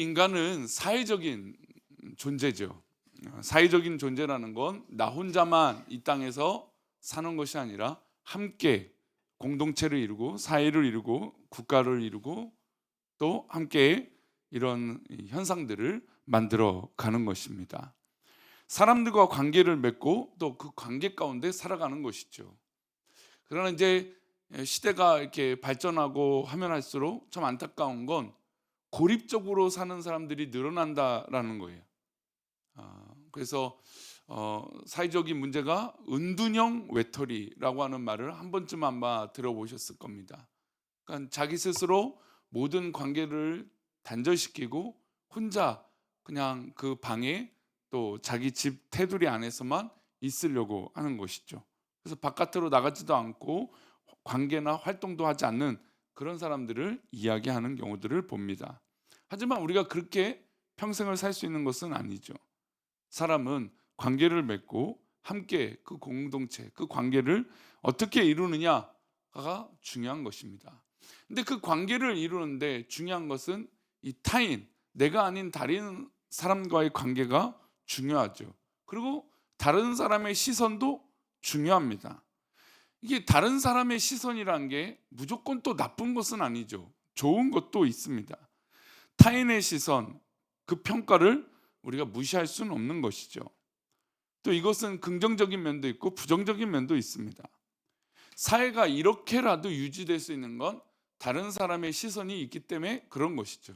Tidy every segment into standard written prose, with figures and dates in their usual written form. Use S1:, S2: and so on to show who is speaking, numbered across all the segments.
S1: 인간은 사회적인 존재죠. 사회적인 존재라는 건 나 혼자만 이 땅에서 사는 것이 아니라 함께 공동체를 이루고 사회를 이루고 국가를 이루고 또 함께 이런 현상들을 만들어 가는 것입니다. 사람들과 관계를 맺고 또 그 관계 가운데 살아가는 것이죠. 그러나 이제 시대가 이렇게 발전하고 하면 할수록 참 안타까운 건 고립적으로 사는 사람들이 늘어난다라는 거예요. 그래서 사회적인 문제가 은둔형 외톨이라고 하는 말을 한 번쯤 아마 들어보셨을 겁니다. 그러니까 자기 스스로 모든 관계를 단절시키고 혼자 그냥 그 방에 또 자기 집 테두리 안에서만 있으려고 하는 것이죠. 그래서 바깥으로 나가지도 않고 관계나 활동도 하지 않는 그런 사람들을 이야기하는 경우들을 봅니다. 하지만 우리가 그렇게 평생을 살 수 있는 것은 아니죠. 사람은 관계를 맺고 함께 그 공동체, 그 관계를 어떻게 이루느냐가 중요한 것입니다. 근데 그 관계를 이루는데 중요한 것은 이 타인, 내가 아닌 다른 사람과의 관계가 중요하죠. 그리고 다른 사람의 시선도 중요합니다. 이게 다른 사람의 시선이란 게 무조건 또 나쁜 것은 아니죠. 좋은 것도 있습니다. 타인의 시선, 그 평가를 우리가 무시할 수는 없는 것이죠. 또 이것은 긍정적인 면도 있고 부정적인 면도 있습니다. 사회가 이렇게라도 유지될 수 있는 건 다른 사람의 시선이 있기 때문에 그런 것이죠.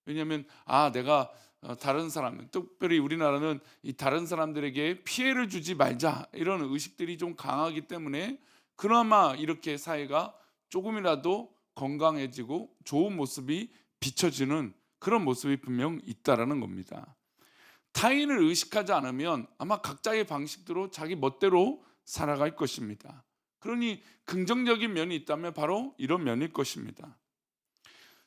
S1: 왜냐하면 내가 다른 사람, 특별히 우리나라는 이 다른 사람들에게 피해를 주지 말자 이런 의식들이 좀 강하기 때문에 그나마 이렇게 사회가 조금이라도 건강해지고 좋은 모습이 비춰지는 그런 모습이 분명 있다라는 겁니다. 타인을 의식하지 않으면 아마 각자의 방식대로 자기 멋대로 살아갈 것입니다. 그러니 긍정적인 면이 있다면 바로 이런 면일 것입니다.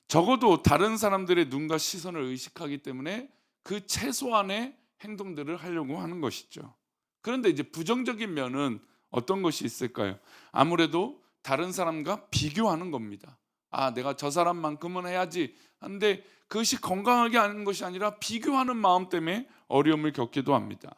S1: 적어도 다른 사람들의 눈과 시선을 의식하기 때문에 그 최소한의 행동들을 하려고 하는 것이죠. 그런데 이제 부정적인 면은 어떤 것이 있을까요? 아무래도 다른 사람과 비교하는 겁니다. 내가 저 사람만큼은 해야지 하는데 그것이 건강하게 하는 것이 아니라 비교하는 마음 때문에 어려움을 겪기도 합니다.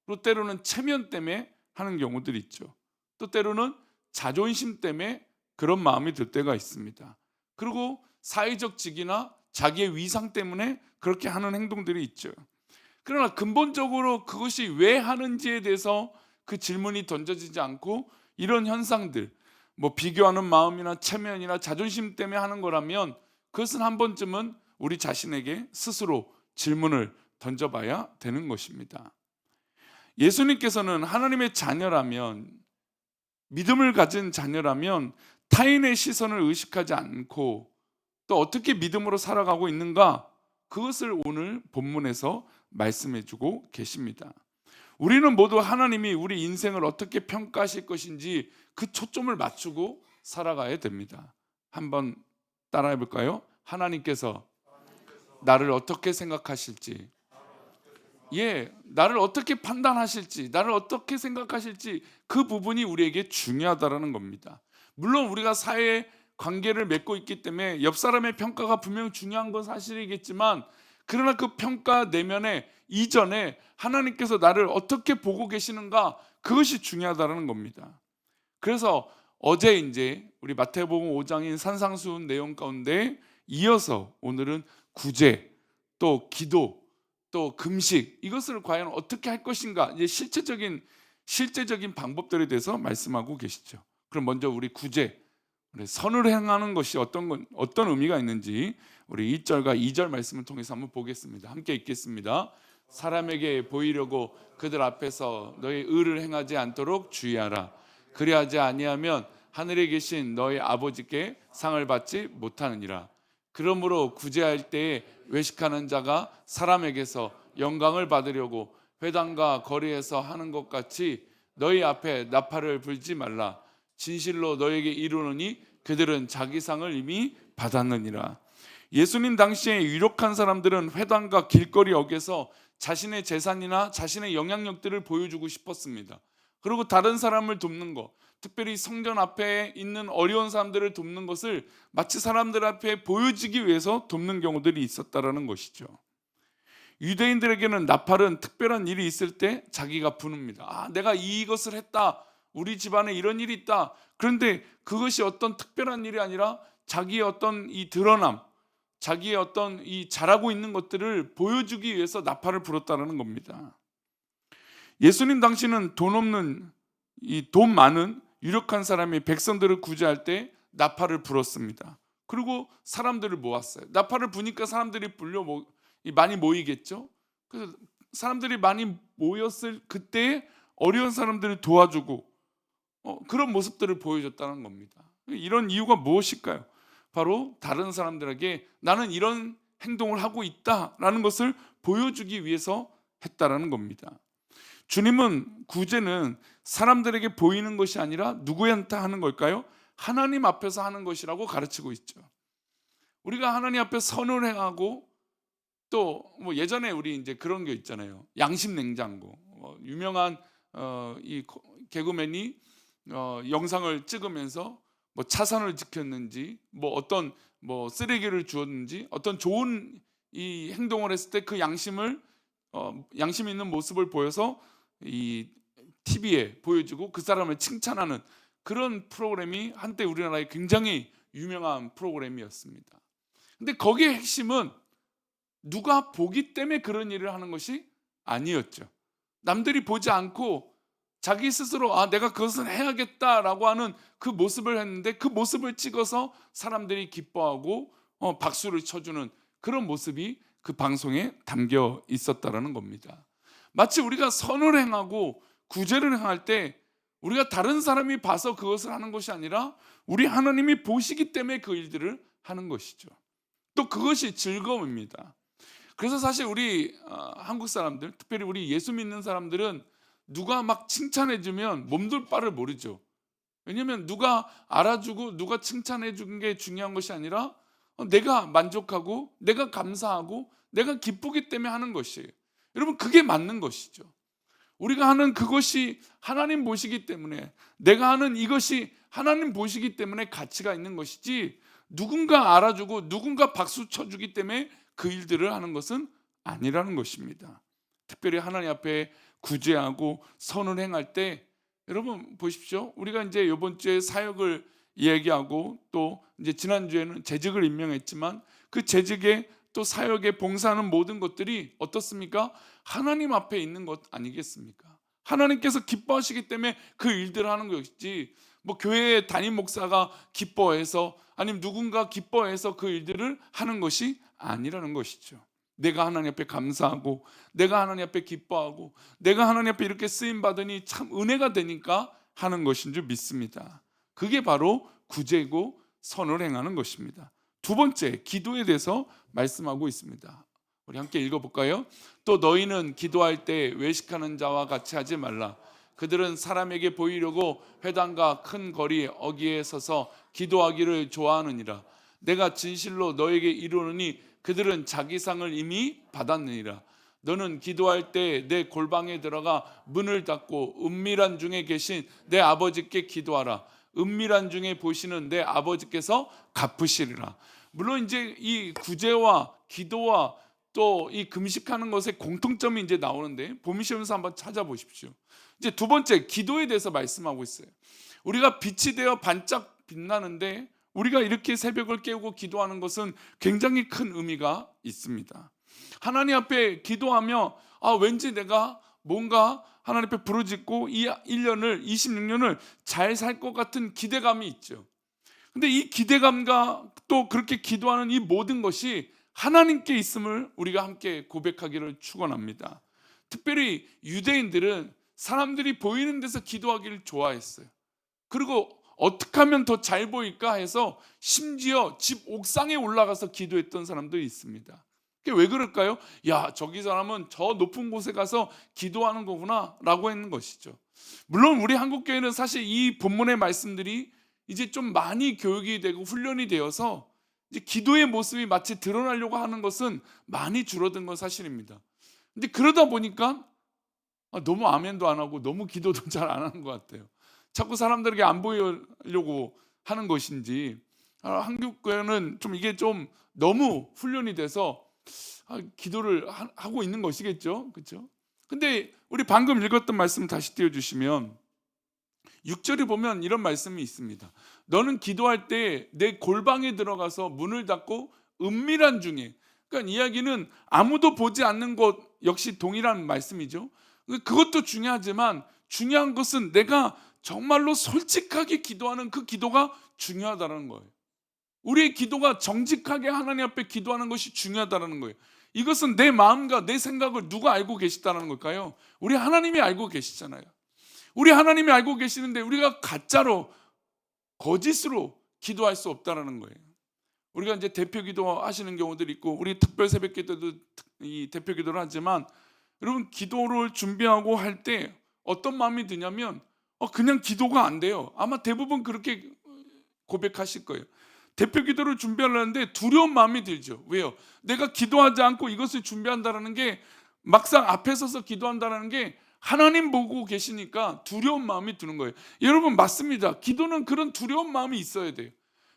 S1: 또 때로는 체면 때문에 하는 경우들이 있죠. 또 때로는 자존심 때문에 그런 마음이 들 때가 있습니다. 그리고 사회적 직이나 자기의 위상 때문에 그렇게 하는 행동들이 있죠. 그러나 근본적으로 그것이 왜 하는지에 대해서 그 질문이 던져지지 않고 이런 현상들, 비교하는 마음이나 체면이나 자존심 때문에 하는 거라면 그것은 한 번쯤은 우리 자신에게 스스로 질문을 던져봐야 되는 것입니다. 예수님께서는 하나님의 자녀라면, 믿음을 가진 자녀라면 타인의 시선을 의식하지 않고 또 어떻게 믿음으로 살아가고 있는가, 그것을 오늘 본문에서 말씀해 주고 계십니다. 우리는 모두 하나님이 우리 인생을 어떻게 평가하실 것인지 그 초점을 맞추고 살아가야 됩니다. 한번 따라해 볼까요? 하나님께서 나를 어떻게 생각하실지, 나를 어떻게 판단하실지, 나를 어떻게 생각하실지 그 부분이 우리에게 중요하다라는 겁니다. 물론 우리가 사회에 관계를 맺고 있기 때문에 옆 사람의 평가가 분명 중요한 건 사실이겠지만, 그러나 그 평가 내면에 이전에 하나님께서 나를 어떻게 보고 계시는가, 그것이 중요하다는 겁니다. 그래서 어제 이제 우리 마태복음 5장인 산상수훈 내용 가운데 이어서 오늘은 구제, 또 기도, 또 금식, 이것을 과연 어떻게 할 것인가, 이제 실제적인 방법들에 대해서 말씀하고 계시죠. 그럼 먼저 우리 구제, 우리 선을 행하는 것이 어떤 의미가 있는지 우리 1절과 2절 말씀을 통해서 한번 보겠습니다. 함께 읽겠습니다. 사람에게 보이려고 그들 앞에서 너희 의를 행하지 않도록 주의하라. 그리하지 아니하면 하늘에 계신 너희 아버지께 상을 받지 못하느니라. 그러므로 구제할 때에 외식하는 자가 사람에게서 영광을 받으려고 회당과 거리에서 하는 것 같이 너희 앞에 나팔을 불지 말라. 진실로 너에게 이르노니 그들은 자기 상을 이미 받았느니라. 예수님 당시에 유력한 사람들은 회당과 길거리 역에서 자신의 재산이나 자신의 영향력들을 보여주고 싶었습니다. 그리고 다른 사람을 돕는 것, 특별히 성전 앞에 있는 어려운 사람들을 돕는 것을 마치 사람들 앞에 보여지기 위해서 돕는 경우들이 있었다라는 것이죠. 유대인들에게는 나팔은 특별한 일이 있을 때 자기가 부릅니다. 내가 이것을 했다. 우리 집안에 이런 일이 있다. 그런데 그것이 어떤 특별한 일이 아니라 자기의 어떤 이 드러남, 자기의 어떤 이 잘하고 있는 것들을 보여주기 위해서 나팔을 불었다는 겁니다. 예수님 당시는 돈 없는 돈 많은 유력한 사람이 백성들을 구제할 때 나팔을 불었습니다. 그리고 사람들을 모았어요. 나팔을 부니까 사람들이 많이 모이겠죠. 그래서 사람들이 많이 모였을 그때 어려운 사람들을 도와주고 그런 모습들을 보여줬다는 겁니다. 이런 이유가 무엇일까요? 바로 다른 사람들에게 나는 이런 행동을 하고 있다라는 것을 보여주기 위해서 했다라는 겁니다. 주님은 구제는 사람들에게 보이는 것이 아니라 누구한테 하는 걸까요? 하나님 앞에서 하는 것이라고 가르치고 있죠. 우리가 하나님 앞에 선을 행하고 또 예전에 우리 이제 그런 게 있잖아요. 양심 냉장고. 유명한 이 개그맨이 영상을 찍으면서 차선을 지켰는지 어떤 쓰레기를 주었는지 어떤 좋은 이 행동을 했을 때 그 양심 있는 모습을 보여서 이 TV에 보여주고 그 사람을 칭찬하는 그런 프로그램이 한때 우리나라에 굉장히 유명한 프로그램이었습니다. 근데 거기에 핵심은 누가 보기 때문에 그런 일을 하는 것이 아니었죠. 남들이 보지 않고 자기 스스로 내가 그것을 해야겠다라고 하는 그 모습을 했는데 그 모습을 찍어서 사람들이 기뻐하고 박수를 쳐주는 그런 모습이 그 방송에 담겨 있었다라는 겁니다. 마치 우리가 선을 행하고 구제를 행할 때 우리가 다른 사람이 봐서 그것을 하는 것이 아니라 우리 하나님이 보시기 때문에 그 일들을 하는 것이죠. 또 그것이 즐거움입니다. 그래서 사실 우리 한국 사람들, 특별히 우리 예수 믿는 사람들은 누가 막 칭찬해주면 몸둘 바를 모르죠. 왜냐하면 누가 알아주고 누가 칭찬해주는 게 중요한 것이 아니라 내가 만족하고 내가 감사하고 내가 기쁘기 때문에 하는 것이에요. 여러분, 그게 맞는 것이죠. 우리가 하는 그것이 하나님 보시기 때문에, 내가 하는 이것이 하나님 보시기 때문에 가치가 있는 것이지, 누군가 알아주고 누군가 박수 쳐주기 때문에 그 일들을 하는 것은 아니라는 것입니다. 특별히 하나님 앞에 구제하고 선을 행할 때, 여러분 보십시오. 우리가 이제 이번 주에 사역을 얘기하고 또 이제 지난주에는 재직을 임명했지만 그 재직에 또 사역에 봉사하는 모든 것들이 어떻습니까? 하나님 앞에 있는 것 아니겠습니까? 하나님께서 기뻐하시기 때문에 그 일들을 하는 것이지, 교회 담임 목사가 기뻐해서 아니면 누군가 기뻐해서 그 일들을 하는 것이 아니라는 것이죠. 내가 하나님 앞에 감사하고 내가 하나님 앞에 기뻐하고 내가 하나님 앞에 이렇게 쓰임 받으니 참 은혜가 되니까 하는 것인 줄 믿습니다. 그게 바로 구제고 선을 행하는 것입니다. 두 번째, 기도에 대해서 말씀하고 있습니다. 우리 함께 읽어볼까요? 또 너희는 기도할 때 외식하는 자와 같이 하지 말라. 그들은 사람에게 보이려고 회당과 큰 거리 어귀에 서서 기도하기를 좋아하느니라. 내가 진실로 너에게 이르노니 그들은 자기 상을 이미 받았느니라. 너는 기도할 때 내 골방에 들어가 문을 닫고 은밀한 중에 계신 내 아버지께 기도하라. 은밀한 중에 보시는 내 아버지께서 갚으시리라. 물론 이제 이 구제와 기도와 또 이 금식하는 것의 공통점이 이제 나오는데 보미시험에서 한번 찾아보십시오. 이제 두 번째, 기도에 대해서 말씀하고 있어요. 우리가 빛이 되어 반짝 빛나는데 우리가 이렇게 새벽을 깨우고 기도하는 것은 굉장히 큰 의미가 있습니다. 하나님 앞에 기도하며 왠지 내가 뭔가 하나님 앞에 부르짖고 이 1년을 26년을 잘 살 것 같은 기대감이 있죠. 근데 이 기대감과 또 그렇게 기도하는 이 모든 것이 하나님께 있음을 우리가 함께 고백하기를 축원합니다. 특별히 유대인들은 사람들이 보이는 데서 기도하기를 좋아했어요. 그리고 어떻게 하면 더 잘 보일까 해서 심지어 집 옥상에 올라가서 기도했던 사람도 있습니다. 그게 왜 그럴까요? 저기 사람은 저 높은 곳에 가서 기도하는 거구나 라고 했는 것이죠. 물론 우리 한국교회는 사실 이 본문의 말씀들이 이제 좀 많이 교육이 되고 훈련이 되어서 이제 기도의 모습이 마치 드러나려고 하는 것은 많이 줄어든 건 사실입니다. 근데 그러다 보니까 너무 아멘도 안 하고 너무 기도도 잘 안 하는 것 같아요. 자꾸 사람들에게 안 보이려고 하는 것인지, 한국 교회는 좀 이게 좀 너무 훈련이 돼서 기도를 하고 있는 것이겠죠, 그렇죠? 근데 우리 방금 읽었던 말씀 다시 띄워주시면 6절에 보면 이런 말씀이 있습니다. 너는 기도할 때 내 골방에 들어가서 문을 닫고 은밀한 중에, 그러니까 이야기는 아무도 보지 않는 곳, 역시 동일한 말씀이죠. 그것도 중요하지만 중요한 것은 내가 정말로 솔직하게 기도하는 그 기도가 중요하다는 거예요. 우리의 기도가 정직하게 하나님 앞에 기도하는 것이 중요하다는 거예요. 이것은 내 마음과 내 생각을 누가 알고 계시다는 걸까요? 우리 하나님이 알고 계시잖아요. 우리 하나님이 알고 계시는데 우리가 가짜로, 거짓으로 기도할 수 없다는 거예요. 우리가 이제 대표 기도 하시는 경우들이 있고, 우리 특별 새벽 기도도 이 대표 기도를 하지만, 여러분 기도를 준비하고 할 때 어떤 마음이 드냐면 그냥 기도가 안 돼요. 아마 대부분 그렇게 고백하실 거예요. 대표 기도를 준비하려는데 두려운 마음이 들죠. 왜요? 내가 기도하지 않고 이것을 준비한다는 게, 막상 앞에 서서 기도한다는 게 하나님 보고 계시니까 두려운 마음이 드는 거예요. 여러분 맞습니다. 기도는 그런 두려운 마음이 있어야 돼요.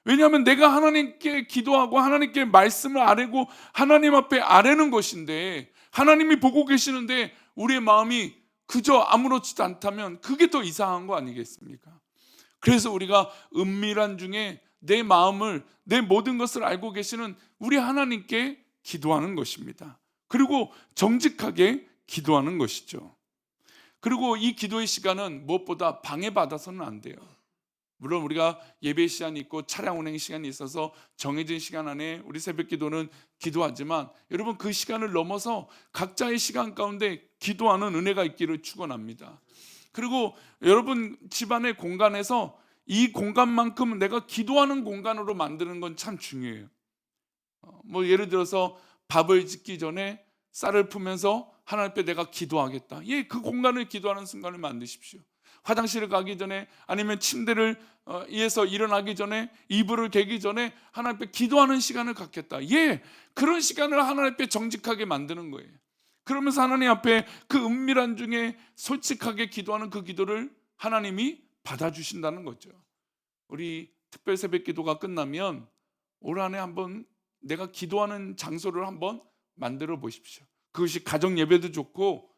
S1: 왜냐하면 내가 하나님께 기도하고 하나님께 말씀을 아뢰고 하나님 앞에 아뢰는 것인데, 하나님이 보고 계시는데 우리의 마음이 그저 아무렇지도 않다면 그게 더 이상한 거 아니겠습니까? 그래서 우리가 은밀한 중에 내 마음을, 내 모든 것을 알고 계시는 우리 하나님께 기도하는 것입니다. 그리고 정직하게 기도하는 것이죠. 그리고 이 기도의 시간은 무엇보다 방해받아서는 안 돼요. 물론 우리가 예배 시간이 있고 차량 운행 시간이 있어서 정해진 시간 안에 우리 새벽 기도는 기도하지만, 여러분 그 시간을 넘어서 각자의 시간 가운데 기도하는 은혜가 있기를 축원합니다. 그리고 여러분 집안의 공간에서 이 공간만큼 내가 기도하는 공간으로 만드는 건 참 중요해요. 뭐 예를 들어서 밥을 짓기 전에 쌀을 풀면서 하나님 앞에 내가 기도하겠다. 그 공간을 기도하는 순간을 만드십시오. 화장실을 가기 전에, 아니면 침대를 위에서 일어나기 전에, 이불을 개기 전에 하나님 앞에 기도하는 시간을 갖겠다. 그런 시간을 하나님 앞에 정직하게 만드는 거예요. 그러면서 하나님 앞에 그 은밀한 중에 솔직하게 기도하는 그 기도를 하나님이 받아주신다는 거죠. 우리 특별 새벽 기도가 끝나면 올 한해 한번 내가 기도하는 장소를 한번 만들어 보십시오. 그것이 가정 예배도 좋고,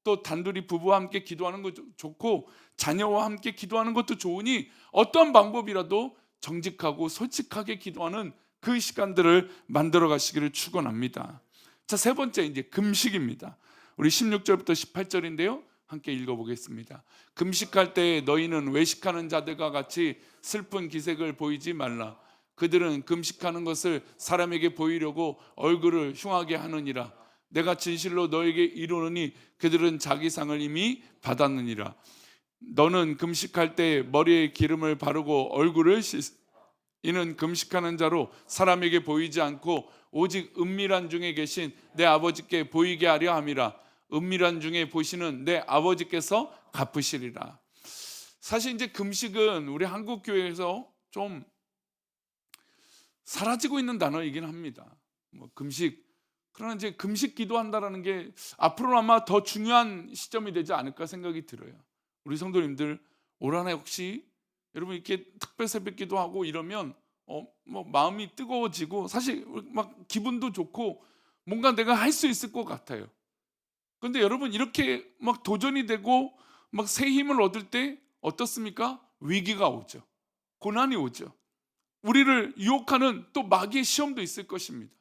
S1: 또 단둘이 부부와 함께 기도하는 것도 좋고, 자녀와 함께 기도하는 것도 좋으니 어떤 방법이라도 정직하고 솔직하게 기도하는 그 시간들을 만들어 가시기를 축원합니다. 자, 세 번째 이제 금식입니다. 우리 16절부터 18절인데요. 함께 읽어보겠습니다. 금식할 때 너희는 외식하는 자들과 같이 슬픈 기색을 보이지 말라. 그들은 금식하는 것을 사람에게 보이려고 얼굴을 흉하게 하느니라. 내가 진실로 너에게 이르노니 그들은 자기 상을 이미 받았느니라. 너는 금식할 때 머리에 기름을 바르고 얼굴을 이는 금식하는 자로 사람에게 보이지 않고 오직 은밀한 중에 계신 내 아버지께 보이게 하려 함이라. 은밀한 중에 보시는 내 아버지께서 갚으시리라. 사실 이제 금식은 우리 한국 교회에서 좀 사라지고 있는 단어이긴 합니다. 금식, 그러나 이제 금식 기도한다라는 게 앞으로 아마 더 중요한 시점이 되지 않을까 생각이 들어요. 우리 성도님들 올 한해 혹시 여러분 이렇게 특별 새벽 기도하고 이러면 마음이 뜨거워지고 사실 막 기분도 좋고 뭔가 내가 할 수 있을 것 같아요. 그런데 여러분 이렇게 막 도전이 되고 막 새 힘을 얻을 때 어떻습니까? 위기가 오죠. 고난이 오죠. 우리를 유혹하는 또 마귀의 시험도 있을 것입니다.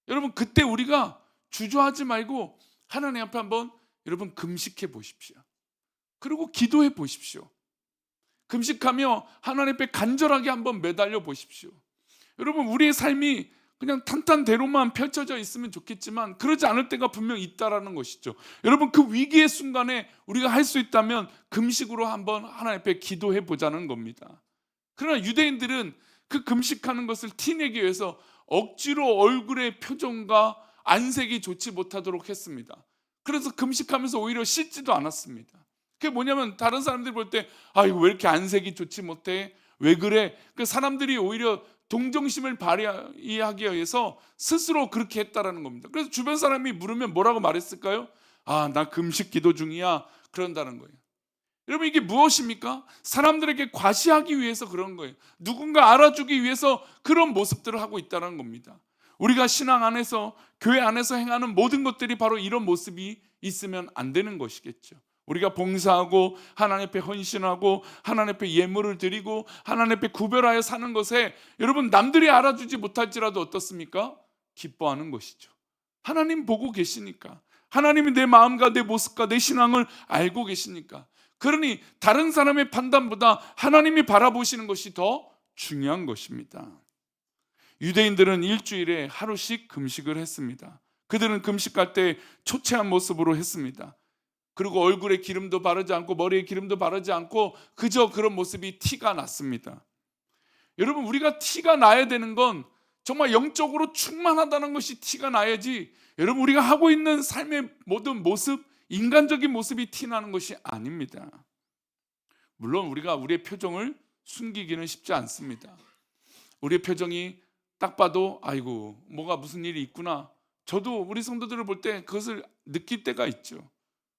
S1: 여러분 그때 우리가 주저하지 말고 하나님 앞에 한번 여러분 금식해 보십시오. 그리고 기도해 보십시오. 금식하며 하나님 앞에 간절하게 한번 매달려 보십시오. 여러분 우리의 삶이 그냥 탄탄대로만 펼쳐져 있으면 좋겠지만 그러지 않을 때가 분명 있다라는 것이죠. 여러분 그 위기의 순간에 우리가 할 수 있다면 금식으로 한번 하나님 앞에 기도해 보자는 겁니다. 그러나 유대인들은 그 금식하는 것을 티내기 위해서 억지로 얼굴의 표정과 안색이 좋지 못하도록 했습니다. 그래서 금식하면서 오히려 씻지도 않았습니다. 그게 뭐냐면 다른 사람들이 볼 때 이거 왜 이렇게 안색이 좋지 못해? 왜 그래? 그 사람들이 오히려 동정심을 발휘하기 위해서 스스로 그렇게 했다라는 겁니다. 그래서 주변 사람이 물으면 뭐라고 말했을까요? 나 금식 기도 중이야. 그런다는 거예요. 여러분, 이게 무엇입니까? 사람들에게 과시하기 위해서 그런 거예요. 누군가 알아주기 위해서 그런 모습들을 하고 있다는 겁니다. 우리가 신앙 안에서, 교회 안에서 행하는 모든 것들이 바로 이런 모습이 있으면 안 되는 것이겠죠. 우리가 봉사하고 하나님 앞에 헌신하고 하나님 앞에 예물을 드리고 하나님 앞에 구별하여 사는 것에 여러분, 남들이 알아주지 못할지라도 어떻습니까? 기뻐하는 것이죠. 하나님 보고 계시니까, 하나님이 내 마음과 내 모습과 내 신앙을 알고 계시니까, 그러니 다른 사람의 판단보다 하나님이 바라보시는 것이 더 중요한 것입니다. 유대인들은 일주일에 하루씩 금식을 했습니다. 그들은 금식할 때 초췌한 모습으로 했습니다. 그리고 얼굴에 기름도 바르지 않고 머리에 기름도 바르지 않고 그저 그런 모습이 티가 났습니다. 여러분, 우리가 티가 나야 되는 건 정말 영적으로 충만하다는 것이 티가 나야지, 여러분, 우리가 하고 있는 삶의 모든 모습, 인간적인 모습이 티나는 것이 아닙니다. 물론 우리가 우리의 표정을 숨기기는 쉽지 않습니다. 우리의 표정이 딱 봐도 아이고 뭐가 무슨 일이 있구나, 저도 우리 성도들을 볼 때 그것을 느낄 때가 있죠.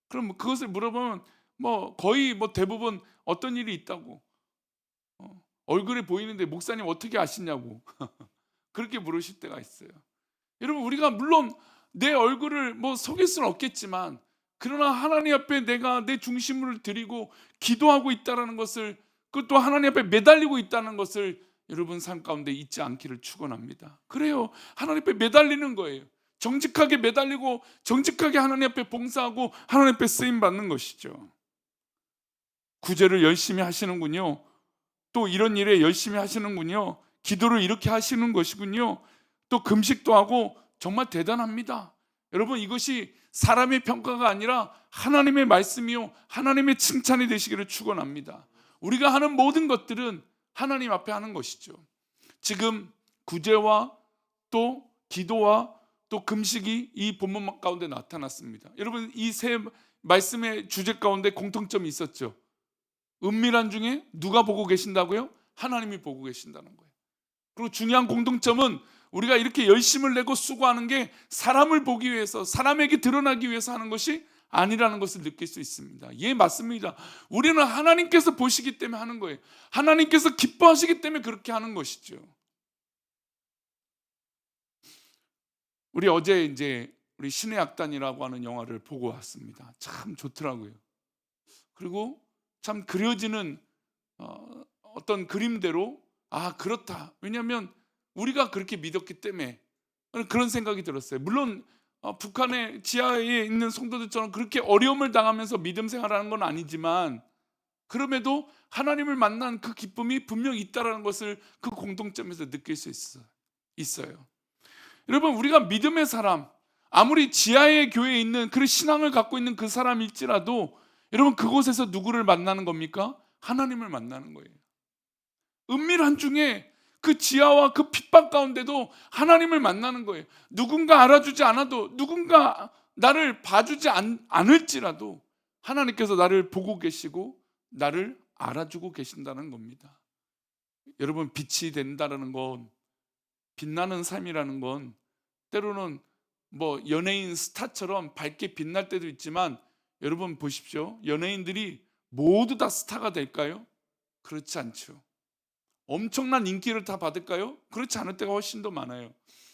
S1: 그럼 그것을 물어보면 거의 대부분 어떤 일이 있다고, 얼굴에 보이는데 목사님 어떻게 아시냐고 그렇게 물으실 때가 있어요. 여러분, 우리가 물론 내 얼굴을 속일 수는 없겠지만, 그러나 하나님 앞에 내가 내 중심을 드리고 기도하고 있다는 것을, 그것도 하나님 앞에 매달리고 있다는 것을 여러분 삶 가운데 잊지 않기를 축원합니다. 그래요, 하나님 앞에 매달리는 거예요. 정직하게 매달리고 정직하게 하나님 앞에 봉사하고 하나님 앞에 쓰임 받는 것이죠. 구제를 열심히 하시는군요. 또 이런 일에 열심히 하시는군요. 기도를 이렇게 하시는 것이군요. 또 금식도 하고, 정말 대단합니다. 여러분, 이것이 사람의 평가가 아니라 하나님의 말씀이요 하나님의 칭찬이 되시기를 축원합니다. 우리가 하는 모든 것들은 하나님 앞에 하는 것이죠. 지금 구제와 또 기도와 또 금식이 이 본문 가운데 나타났습니다. 여러분, 이 세 말씀의 주제 가운데 공통점이 있었죠. 은밀한 중에 누가 보고 계신다고요? 하나님이 보고 계신다는 거예요. 그리고 중요한 공통점은 우리가 이렇게 열심을 내고 수고하는 게 사람을 보기 위해서, 사람에게 드러나기 위해서 하는 것이 아니라는 것을 느낄 수 있습니다. 예, 맞습니다. 우리는 하나님께서 보시기 때문에 하는 거예요. 하나님께서 기뻐하시기 때문에 그렇게 하는 것이죠. 우리 어제 우리 신의 악단이라고 하는 영화를 보고 왔습니다. 참 좋더라고요. 그리고 참 그려지는 어떤 그림대로, 그렇다. 왜냐하면 우리가 그렇게 믿었기 때문에 그런 생각이 들었어요. 물론 북한의 지하에 있는 성도들처럼 그렇게 어려움을 당하면서 믿음 생활하는 건 아니지만, 그럼에도 하나님을 만난 그 기쁨이 분명히 있다는 것을 그 공통점에서 느낄 수 있어요. 여러분, 우리가 믿음의 사람, 아무리 지하의 교회에 있는 그런 신앙을 갖고 있는 그 사람일지라도, 여러분, 그곳에서 누구를 만나는 겁니까? 하나님을 만나는 거예요. 은밀한 중에 그 지하와 그 핍박 가운데도 하나님을 만나는 거예요. 누군가 알아주지 않아도, 누군가 나를 봐주지 않을지라도 하나님께서 나를 보고 계시고 나를 알아주고 계신다는 겁니다. 여러분, 빛이 된다는 건, 빛나는 삶이라는 건 때로는 연예인 스타처럼 밝게 빛날 때도 있지만, 여러분 보십시오. 연예인들이 모두 다 스타가 될까요? 그렇지 않죠. 엄청난 인기를 다 받을까요? 그렇지 않을 때가 훨씬 더 많아요.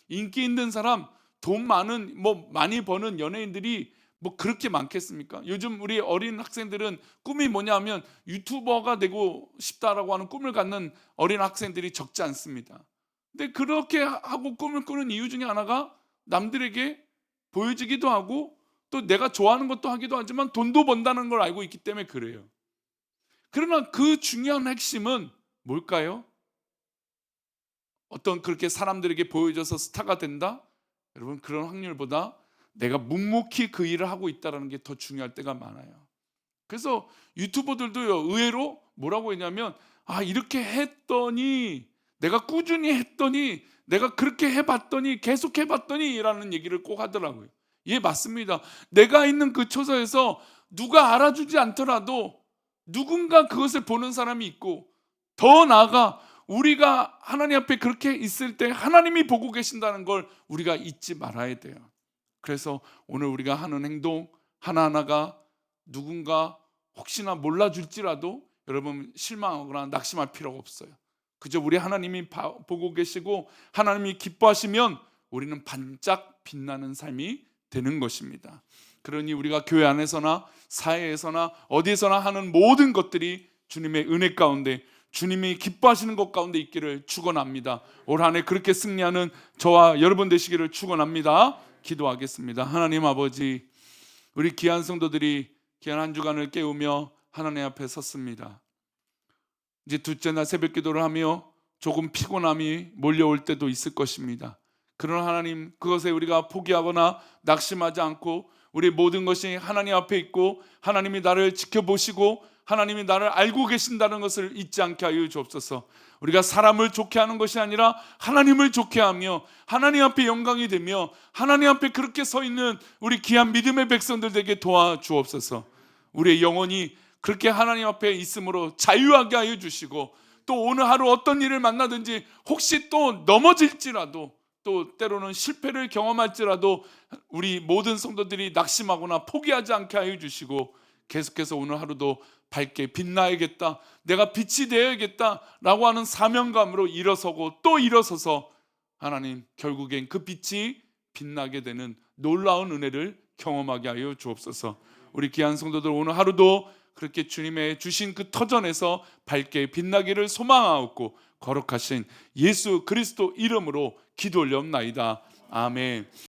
S1: 인기 있는 사람, 돈 많은, 많이 버는 연예인들이 그렇게 많겠습니까? 요즘 우리 어린 학생들은 꿈이 뭐냐면 유튜버가 되고 싶다라고 하는 꿈을 갖는 어린 학생들이 적지 않습니다. 근데 그렇게 하고 꿈을 꾸는 이유 중에 하나가 남들에게 보여지기도 하고, 또 내가 좋아하는 것도 하기도 하지만 돈도 번다는 걸 알고 있기 때문에 그래요. 그러나 그 중요한 핵심은 뭘까요? 어떤 그렇게 사람들에게 보여져서 스타가 된다? 여러분, 그런 확률보다 내가 묵묵히 그 일을 하고 있다는 게 더 중요할 때가 많아요. 그래서 유튜버들도요, 의외로 뭐라고 했냐면, 이렇게 했더니, 내가 꾸준히 했더니, 내가 그렇게 해봤더니, 계속 해봤더니 라는 얘기를 꼭 하더라고요. 예, 맞습니다. 내가 있는 그 처소에서 누가 알아주지 않더라도 누군가 그것을 보는 사람이 있고, 더 나아가 우리가 하나님 앞에 그렇게 있을 때 하나님이 보고 계신다는 걸 우리가 잊지 말아야 돼요. 그래서 오늘 우리가 하는 행동 하나하나가 누군가 혹시나 몰라줄지라도 여러분 실망하거나 낙심할 필요가 없어요. 그저 우리 하나님이 보고 계시고 하나님이 기뻐하시면 우리는 반짝 빛나는 삶이 되는 것입니다. 그러니 우리가 교회 안에서나 사회에서나 어디에서나 하는 모든 것들이 주님의 은혜 가운데, 주님이 기뻐하시는 것 가운데 있기를 축원합니다. 올 한 해 그렇게 승리하는 저와 여러분 되시기를 축원합니다. 기도하겠습니다. 하나님 아버지, 우리 귀한 성도들이 귀한 한 주간을 깨우며 하나님 앞에 섰습니다. 이제 둘째 날 새벽 기도를 하며 조금 피곤함이 몰려올 때도 있을 것입니다. 그러나 하나님, 그것에 우리가 포기하거나 낙심하지 않고 우리 모든 것이 하나님 앞에 있고 하나님이 나를 지켜보시고 하나님이 나를 알고 계신다는 것을 잊지 않게 하여 주옵소서. 우리가 사람을 좋게 하는 것이 아니라 하나님을 좋게 하며 하나님 앞에 영광이 되며 하나님 앞에 그렇게 서 있는 우리 귀한 믿음의 백성들 되게 도와주옵소서. 우리의 영혼이 그렇게 하나님 앞에 있으므로 자유하게 하여 주시고, 또 오늘 하루 어떤 일을 만나든지 혹시 또 넘어질지라도, 또 때로는 실패를 경험할지라도 우리 모든 성도들이 낙심하거나 포기하지 않게 하여 주시고, 계속해서 오늘 하루도 밝게 빛나야겠다, 내가 빛이 되어야겠다 라고 하는 사명감으로 일어서고 또 일어서서 하나님, 결국엔 그 빛이 빛나게 되는 놀라운 은혜를 경험하게 하여 주옵소서. 우리 귀한 성도들 오늘 하루도 그렇게 주님의 주신 그 터전에서 밝게 빛나기를 소망하옵고 거룩하신 예수 그리스도 이름으로 기도 올려옵나이다. 아멘.